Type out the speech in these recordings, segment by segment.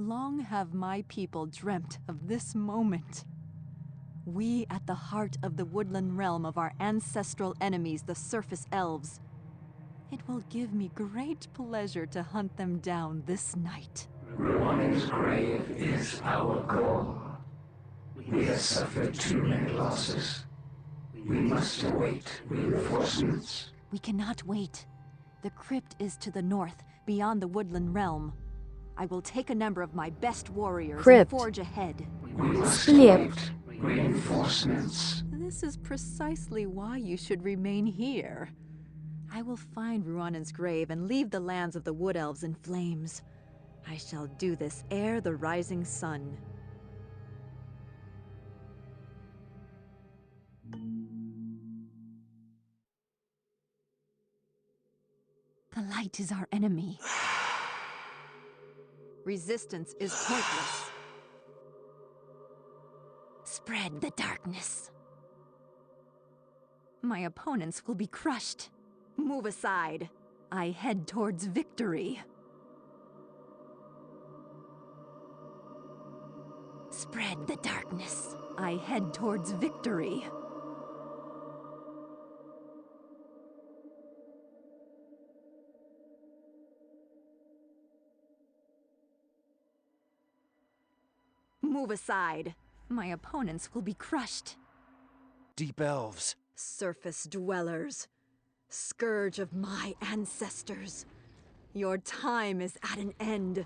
Long have my people dreamt of this moment. We at the heart of the woodland realm of our ancestral enemies, the surface elves. It will give me great pleasure to hunt them down this night. Ruana's grave is our goal. We have suffered too many losses. We must await reinforcements. We cannot wait. The crypt is to the north, beyond the woodland realm. I will take a number of my best warriors and forge ahead. We must await reinforcements. This is precisely why you should remain here. I will find Ruanan's grave and leave the lands of the wood elves in flames. I shall do this ere the rising sun. The light is our enemy. Resistance is pointless. Spread the darkness. My opponents will be crushed. Move aside. I head towards victory. Spread the darkness. I head towards victory. Move aside. My opponents will be crushed. Deep elves. Surface dwellers. Scourge of my ancestors. Your time is at an end.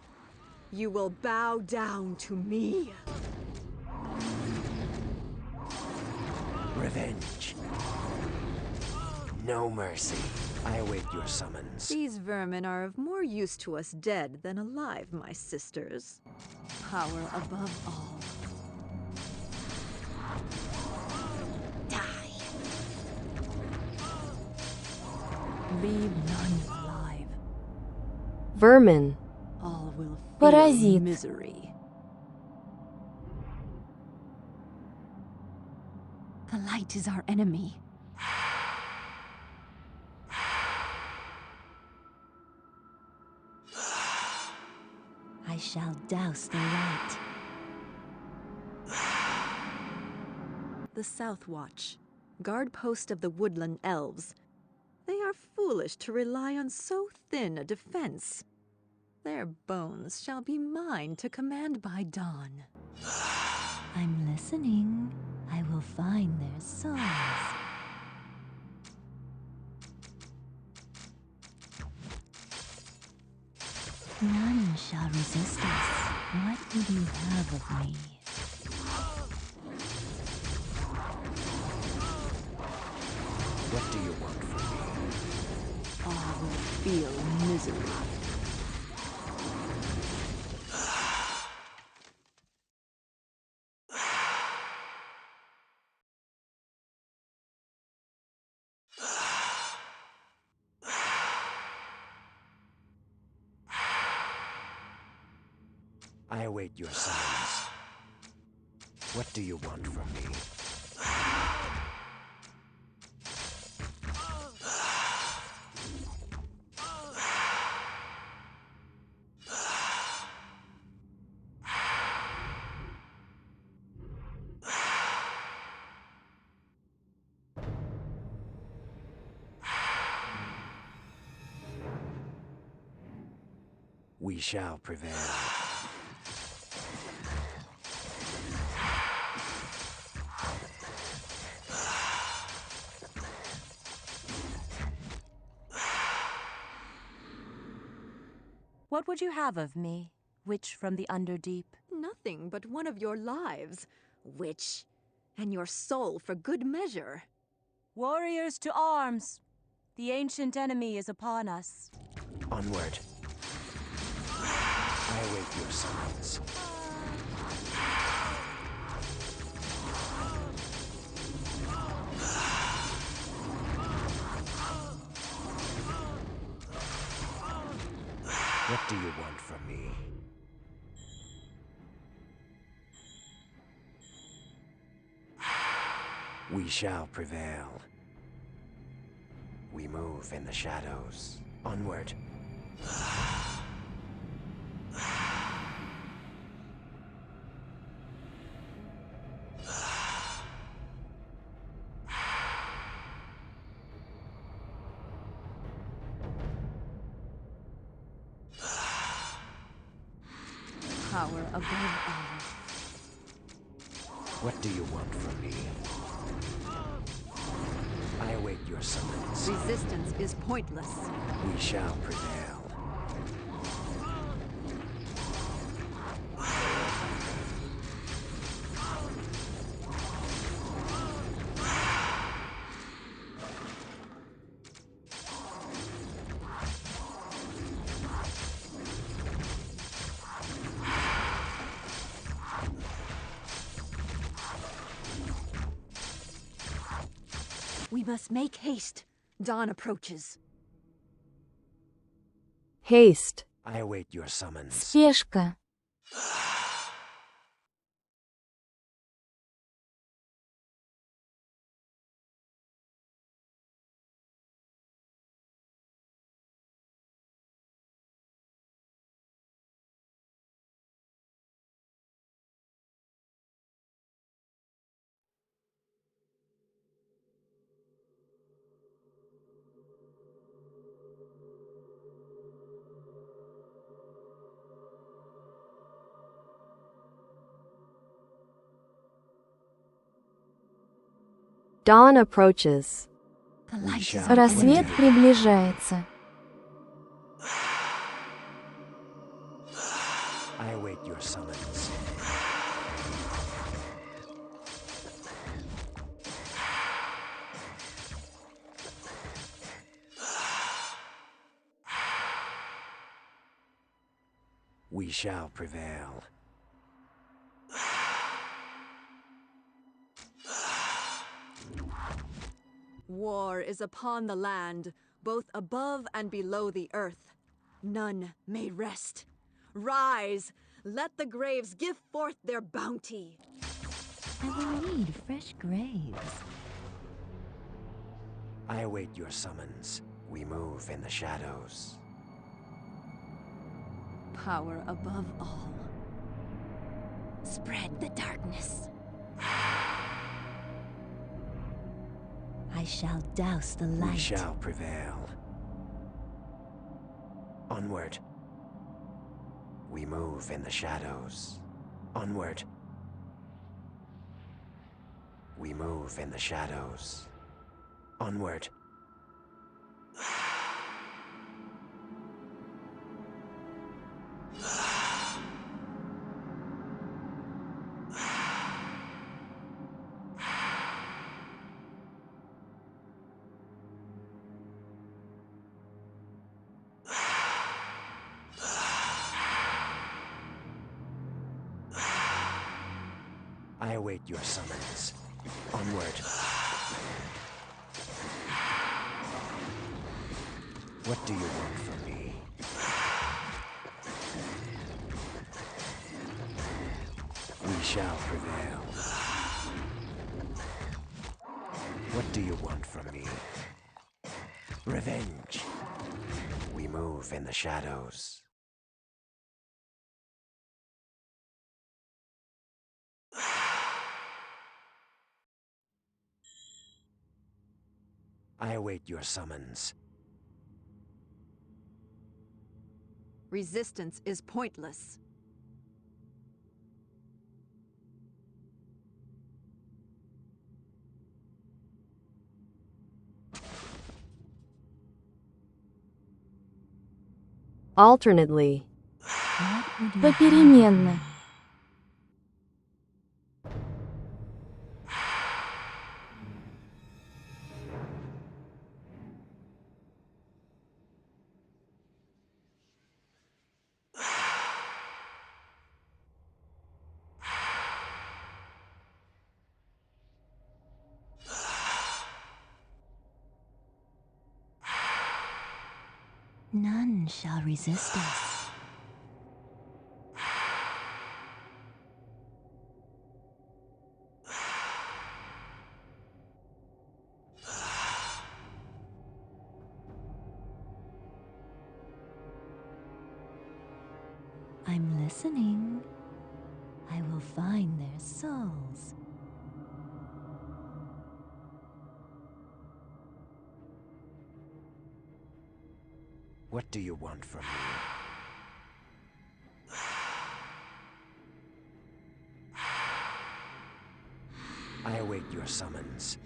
You will bow down to me. Revenge. No mercy. I await your summons. These vermin are of more use to us dead than alive, my sisters. Power above all. Die. Leave none alive. Vermin. All will feel Паразит. misery. The light is our enemy. I shall douse the light. The South Watch, guard post of the woodland elves. They are foolish to rely on so thin a defense. Their bones shall be mine to command by dawn. I'm listening. I will find their souls. None shall resist us. What would you have of me? What do you want from me? All will feel misery. I await your summons. What do you want from me? We shall prevail. What would you have of me, witch from the Underdeep? Nothing but one of your lives, witch, and your soul for good measure. Warriors to arms! The ancient enemy is upon us. Onward. I await your summons. What do you want from me? We shall prevail. We move in the shadows. Onward. Power above all. What do you want from me? I await your summons. Resistance is pointless. We shall prevail. We must make haste. Dawn approaches. Haste. I await your summons. Спешка. Dawn approaches. The light is shall on Рассвет end. приближается. I await your summons. We shall prevail. War is upon the land, both above and below the earth. None may rest. Rise! Let the graves give forth their bounty. I will need fresh graves. I await your summons. We move in the shadows. Power above all. Spread the darkness. I shall douse the light. We shall prevail. Onward. We move in the shadows. Onward. We move in the shadows. Onward. I await your summons. Onward. What do you want from me? We shall prevail. What do you want from me? Revenge. We move in the shadows. I await your summons. Resistance is pointless. Alternately. Попеременно. None shall resist us. I'm listening. I will find their souls. What do you want from me? your summons.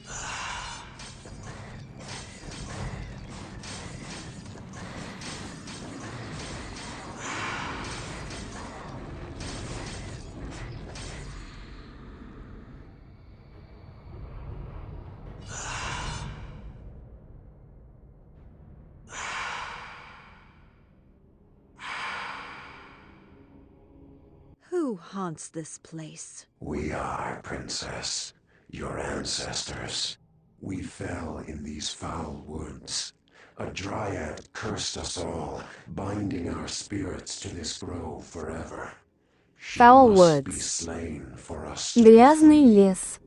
Who haunts this place? We are, Princess, your ancestors. We fell in these foul woods. A dryad cursed us all, binding our spirits to this grove forever. She Foul must be woods. slain for us to be Грязный free. лес.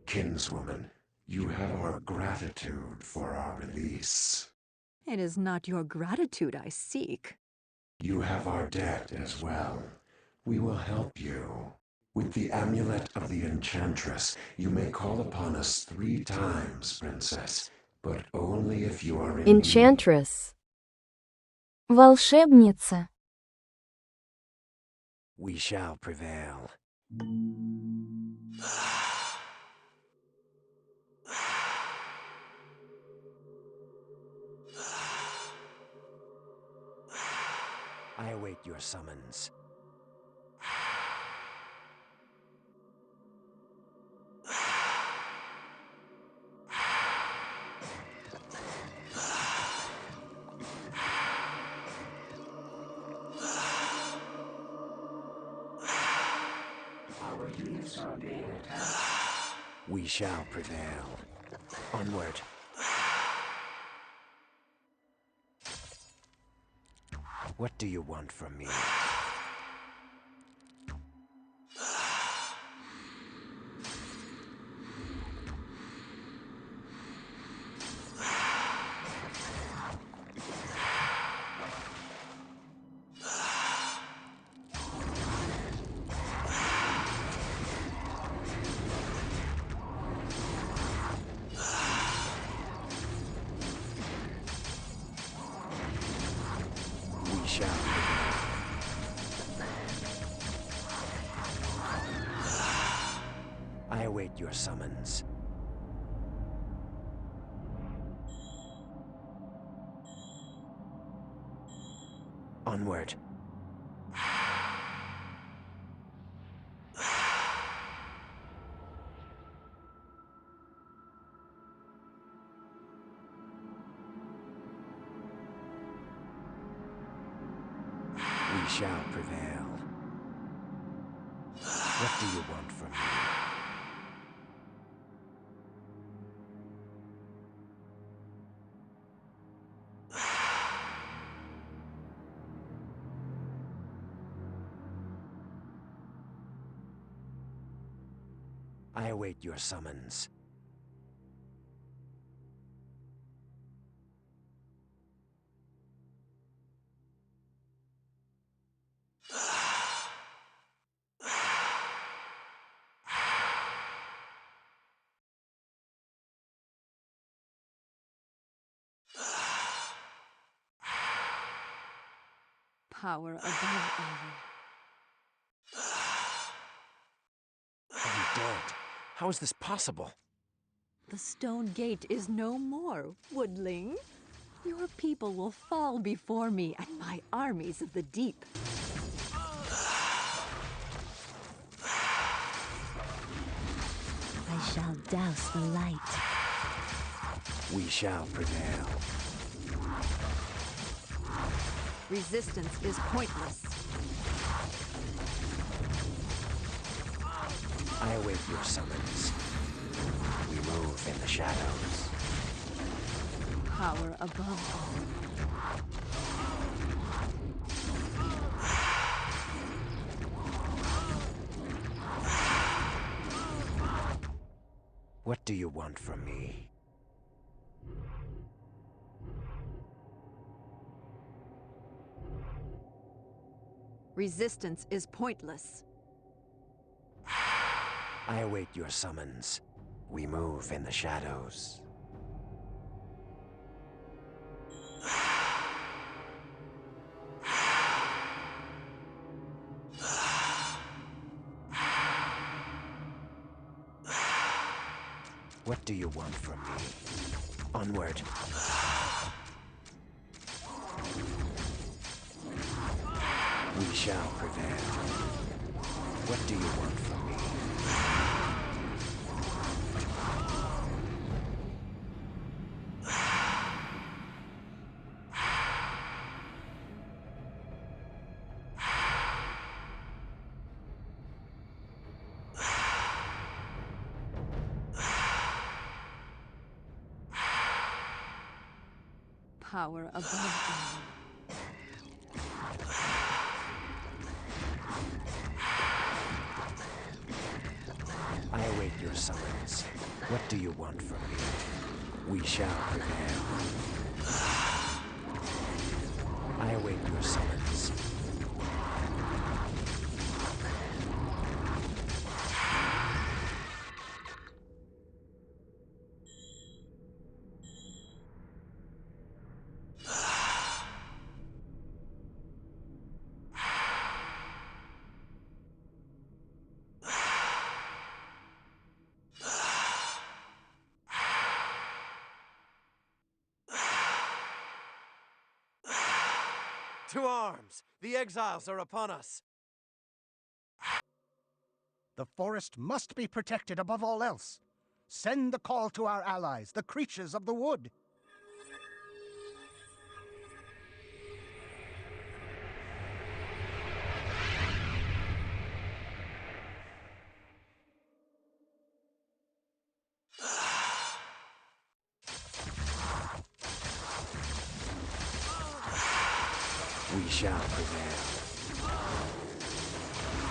Kinswoman, you have our gratitude for our release. It is not your gratitude I seek. You have our debt as well. We will help you. With the amulet of the Enchantress, you may call upon us 3 times, Princess, but only if you are in need. Enchantress. Волшебница. We shall prevail. I await your summons. Our units are being attacked. We shall prevail. Onward. What do you want from me? We shall prevail. I await your summons. Onward. We shall prevail. What do you want from me? I await your summons. Power above all. Are you dead? How is this possible? The stone gate is no more, woodling. Your people will fall before me and my armies of the deep. I shall douse the light. We shall prevail. Resistance is pointless. I await your summons. We move in the shadows. Power above all. What do you want from me? Resistance is pointless. I await your summons. We move in the shadows. What do you want from me? Onward. We shall prevail. What do you want from me? Power above all. I await your summons. What do you want from me? We shall prevail. I await your summons. To arms! The exiles are upon us! The forest must be protected above all else. Send the call to our allies, the creatures of the wood. We shall prevail.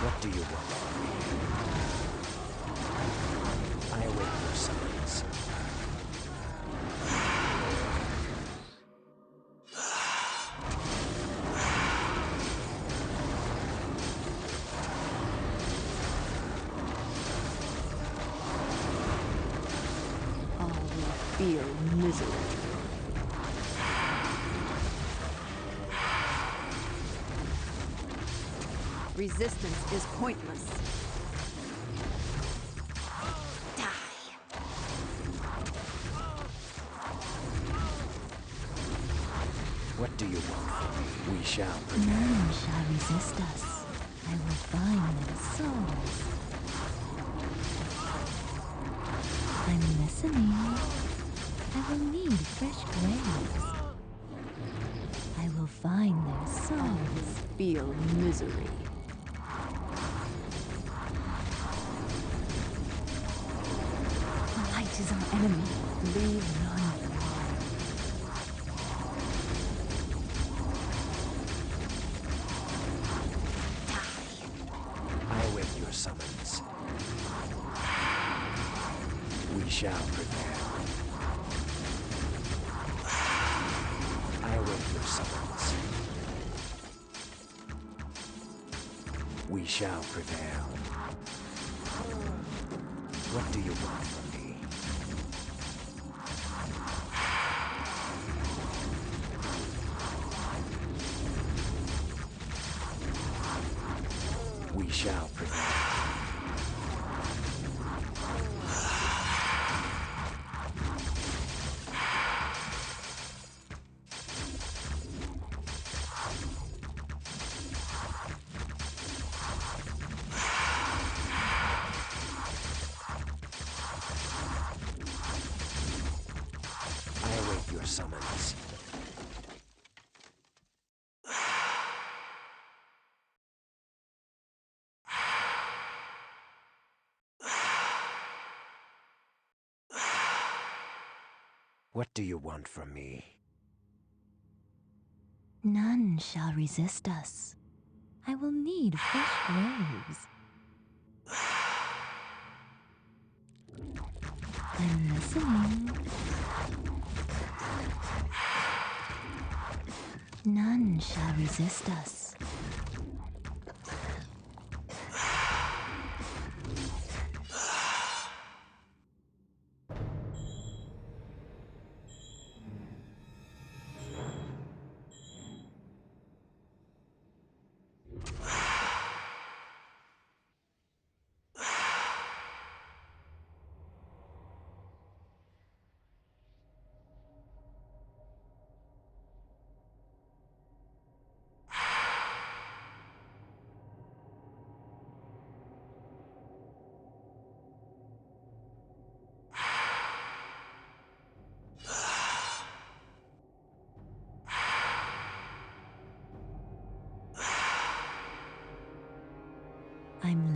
What do you want from me? I await your summons. All will feel misery. Resistance is pointless. Die! What do you want from me? We shall prevail. None shall resist us. I will find their souls. I'm listening. I will need fresh graves. I will find their souls. Feel misery. The light is our enemy. Leave none behind. I await your summons. We shall prevail. I await your summons. We shall prevail. What do you want from me? We shall prevail. I await your summons. What do you want from me? None shall resist us. I will need fresh graves. I'm listening. None shall resist us.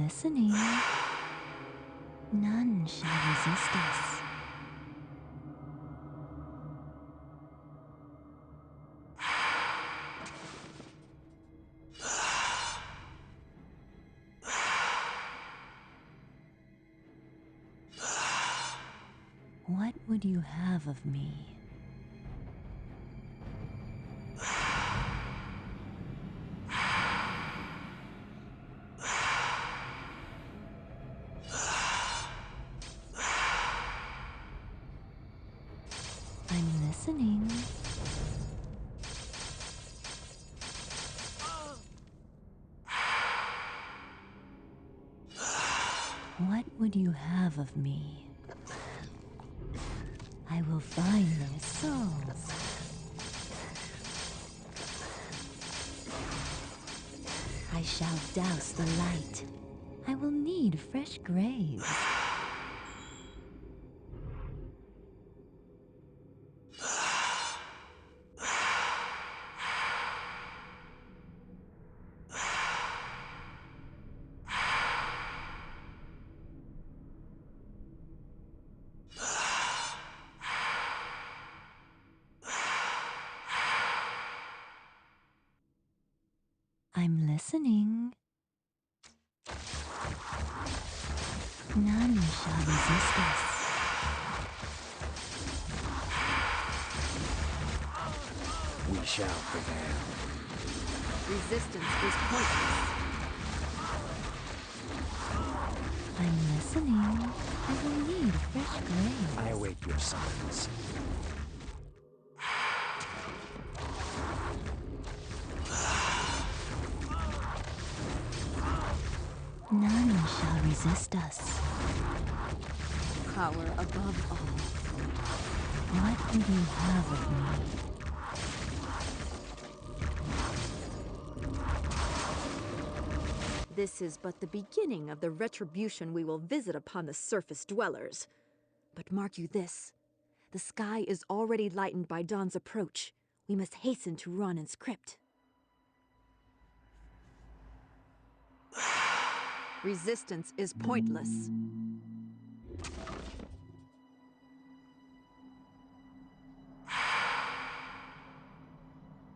listening. None shall resist us. What would you have of me? I'm listening. What would you have of me? I will find their souls. I shall douse the light. I will need fresh graves. I'm listening. None shall resist us. We shall prevail. Resistance is pointless. I'm listening. I will need fresh graves. I await your summons. None shall resist us. Power above all. What would you have of me? This is but the beginning of the retribution we will visit upon the surface dwellers. But mark you this. The sky is already lightened by dawn's approach. We must hasten to run and script. Resistance is pointless.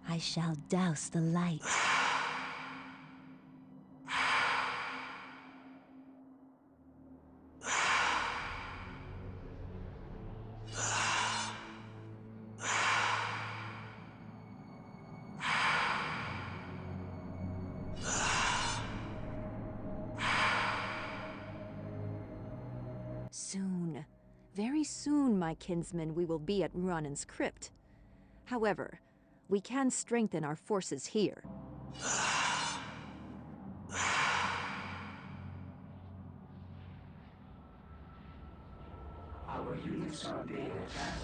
I shall douse the light. Soon, very soon, my kinsmen, we will be at run and script. However, we can strengthen our forces here. Our units are being attacked.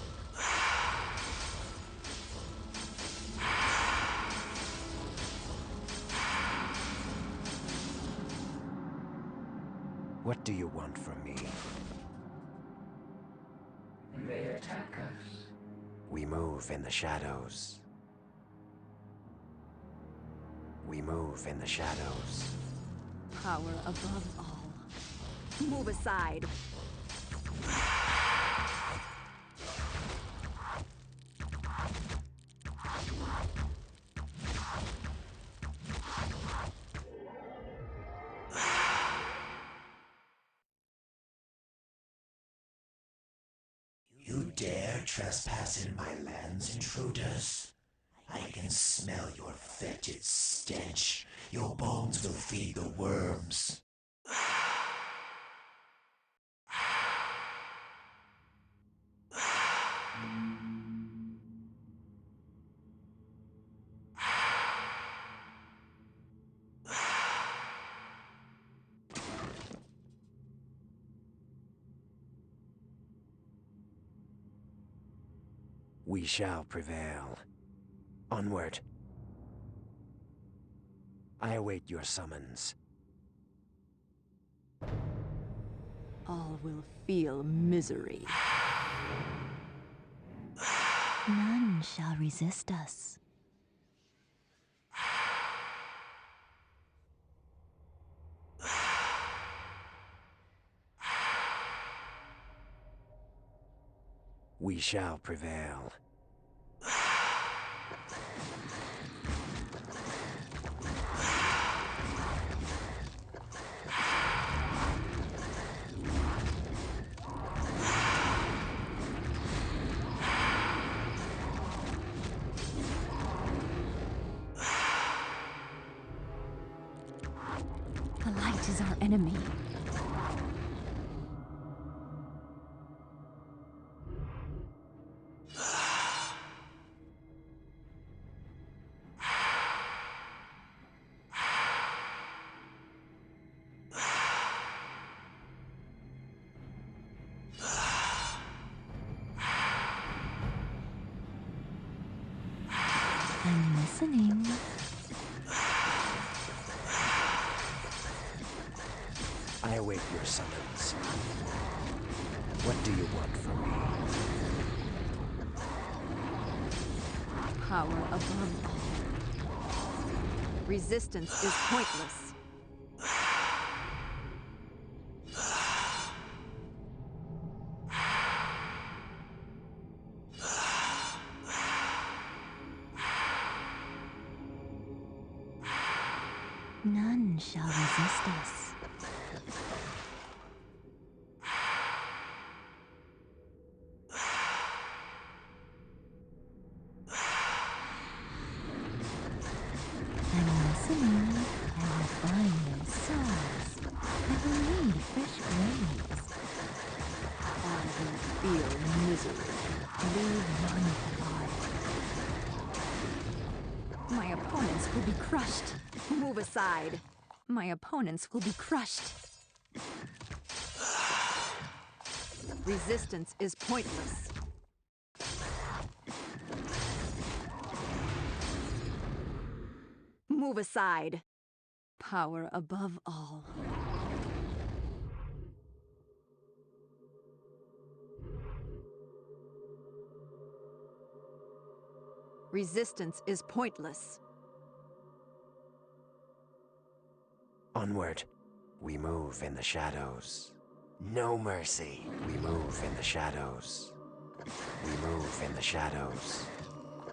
What do you want from me? They attack us. We move in the shadows. We move in the shadows. Power above all. Move aside. You dare trespass in my lands, intruders? I can smell your fetid stench. Your bones will feed the worms. We shall prevail. Onward. I await your summons. All will feel misery. None shall resist us. We shall prevail. The light is our enemy. I'm listening. I await your summons. What do you want from me? Power above all. Resistance is pointless. None shall resist us. I'm listening. I will find their souls. I will need fresh graves. I will feel misery. Leave none alive. My opponents will be crushed. Move aside. My opponents will be crushed. Resistance is pointless. Move aside. Power above all. Resistance is pointless. Onward. We move in the shadows. No mercy. We move in the shadows. We move in the shadows.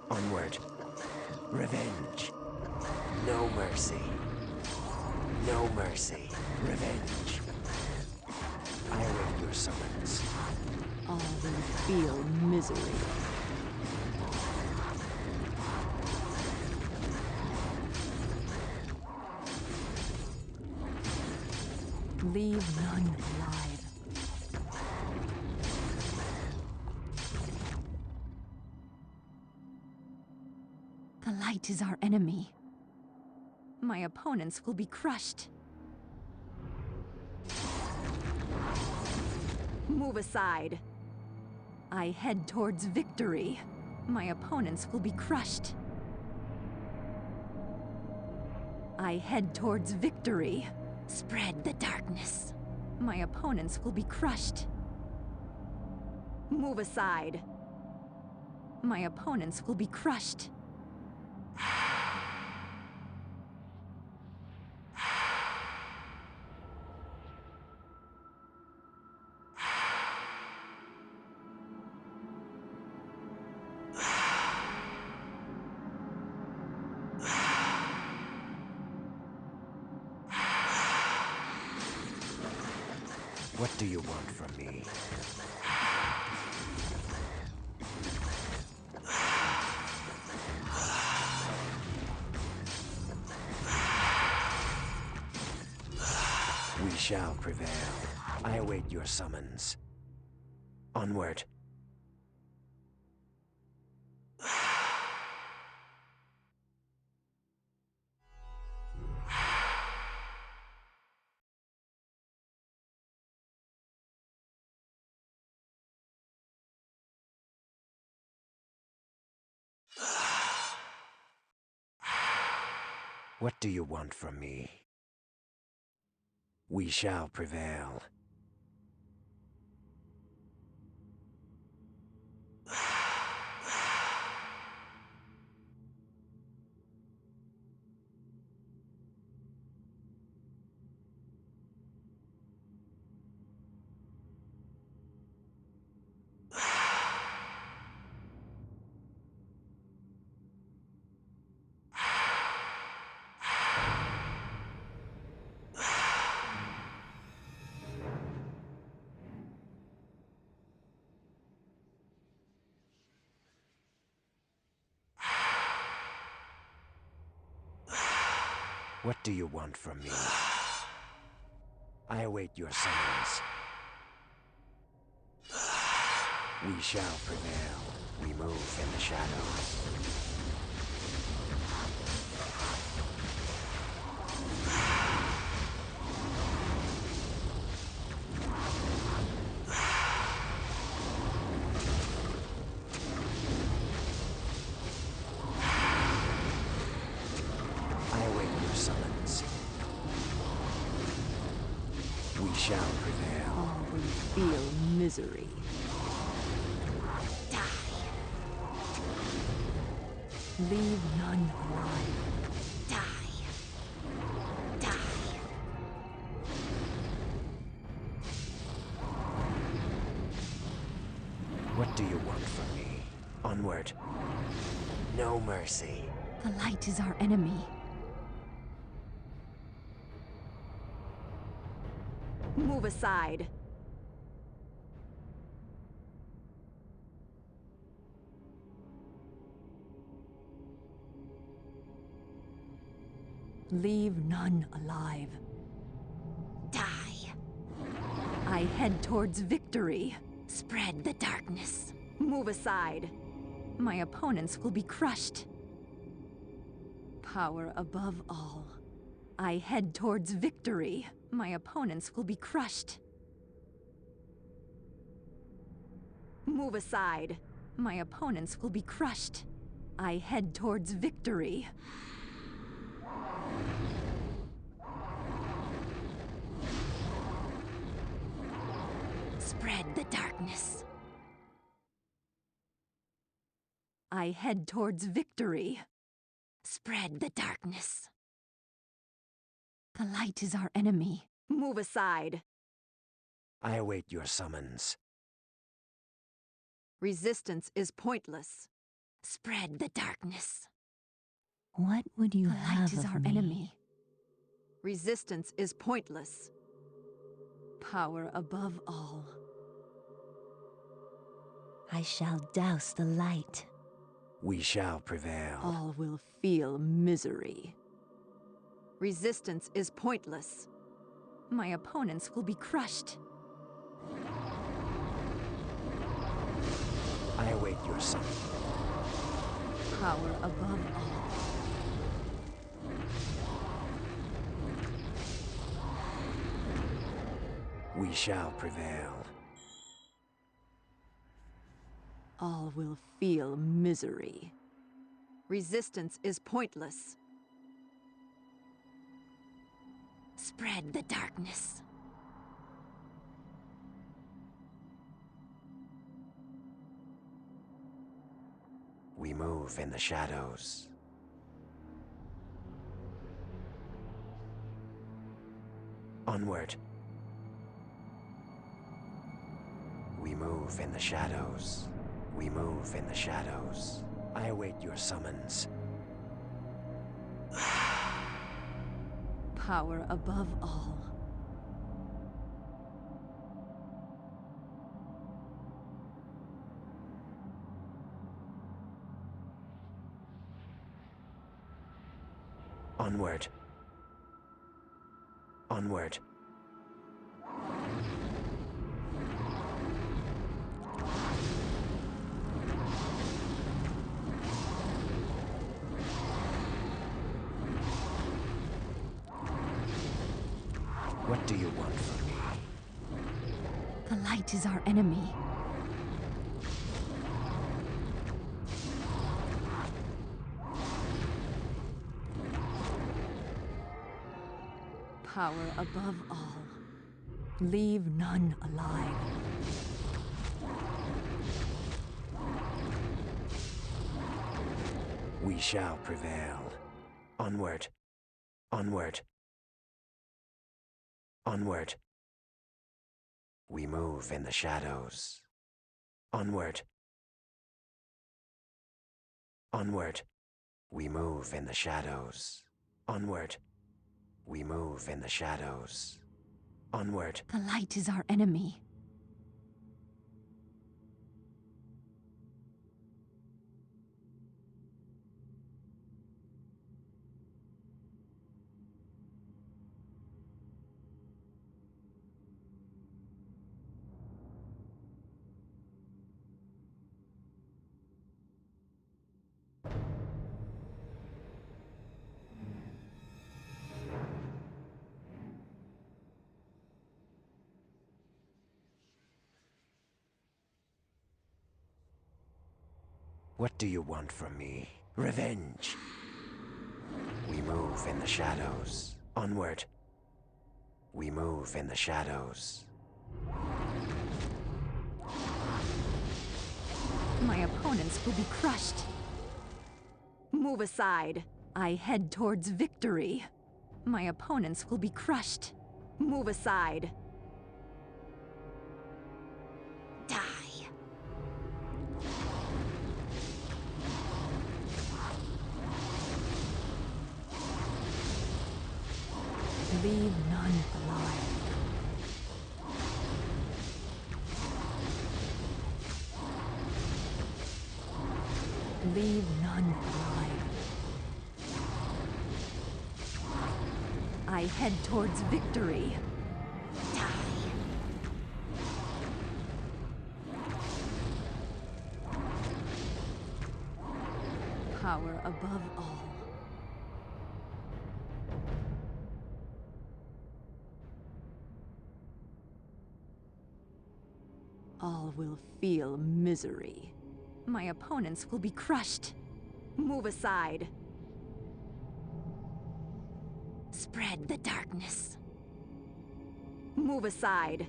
Onward. Revenge. No mercy. No mercy. Revenge. I await your summons. All will feel misery. Leave none alive. The light is our enemy. My opponents will be crushed. Move aside. I head towards victory. My opponents will be crushed. I head towards victory. Spread the darkness. My opponents will be crushed. Move aside. My opponents will be crushed. What do you want from me? We shall prevail. I await your summons. Onward. What do you want from me? We shall prevail. What do you want from me? I await your summons. We shall prevail. We move in the shadows. I await your summons. We shall prevail. All will feel misery. Leave none alive. What do you want from me? Onward. No mercy. The light is our enemy. Move aside. Leave none alive. Die. I head towards victory. Spread the darkness. Move aside. My opponents will be crushed. Power above all. I head towards victory. My opponents will be crushed. Move aside. My opponents will be crushed. I head towards victory. Spread the darkness. I head towards victory. Spread the darkness. The light is our enemy. Move aside. I await your summons. Resistance is pointless. Spread the darkness. What would you The have light is of our me? enemy. Resistance is pointless. Power above all. I shall douse the light. We shall prevail. All will feel misery. Resistance is pointless. My opponents will be crushed. I await your summons. Power above all. We shall prevail. All will feel misery. Resistance is pointless. Spread the darkness. We move in the shadows. Onward. We move in the shadows. We move in the shadows. I await your summons. Power above all. Onward. Onward. What do you want from me? The light is our enemy. Power above all. Leave none alive. We shall prevail. Onward. Onward. Onward. We move in the shadows. Onward. Onward. We move in the shadows. Onward. We move in the shadows. Onward. The light is our enemy. What do you want from me? Revenge. We move in the shadows. Onward. We move in the shadows. My opponents will be crushed. Move aside. I head towards victory. My opponents will be crushed. Move aside. Die. Leave none alive. Leave none alive. I head towards victory. Die. Power above all. All will feel misery. My opponents will be crushed. Move aside. Spread the darkness. Move aside.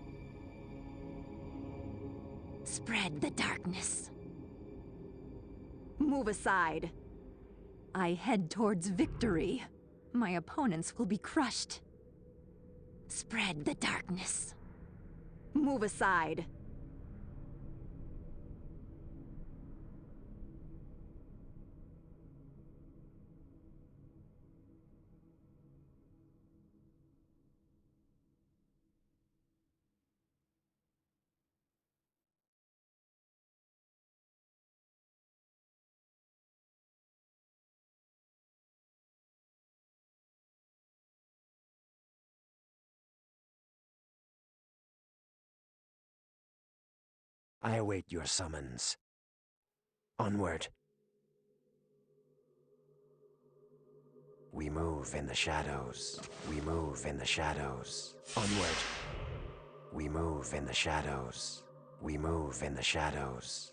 Spread the darkness. Move aside. I head towards victory. My opponents will be crushed. Spread the darkness. Move aside. I await your summons. Onward. We move in the shadows. We move in the shadows. Onward. We move in the shadows. We move in the shadows.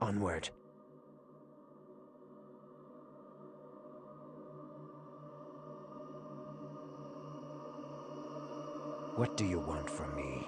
Onward. What do you want from me?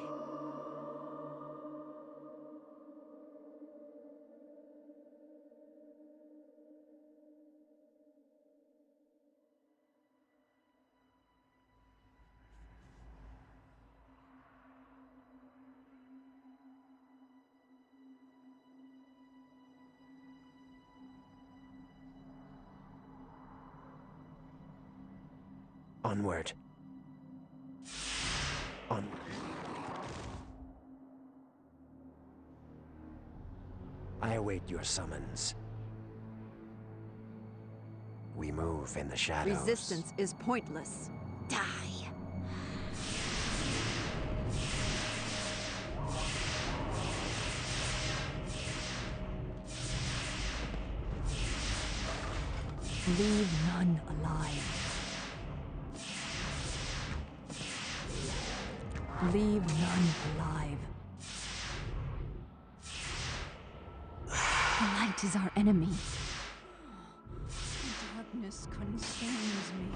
Onward. I await your summons. We move in the shadows. Resistance is pointless. Die. Leave none alive. Leave none alive. The light is our enemy. Darkness consumes me.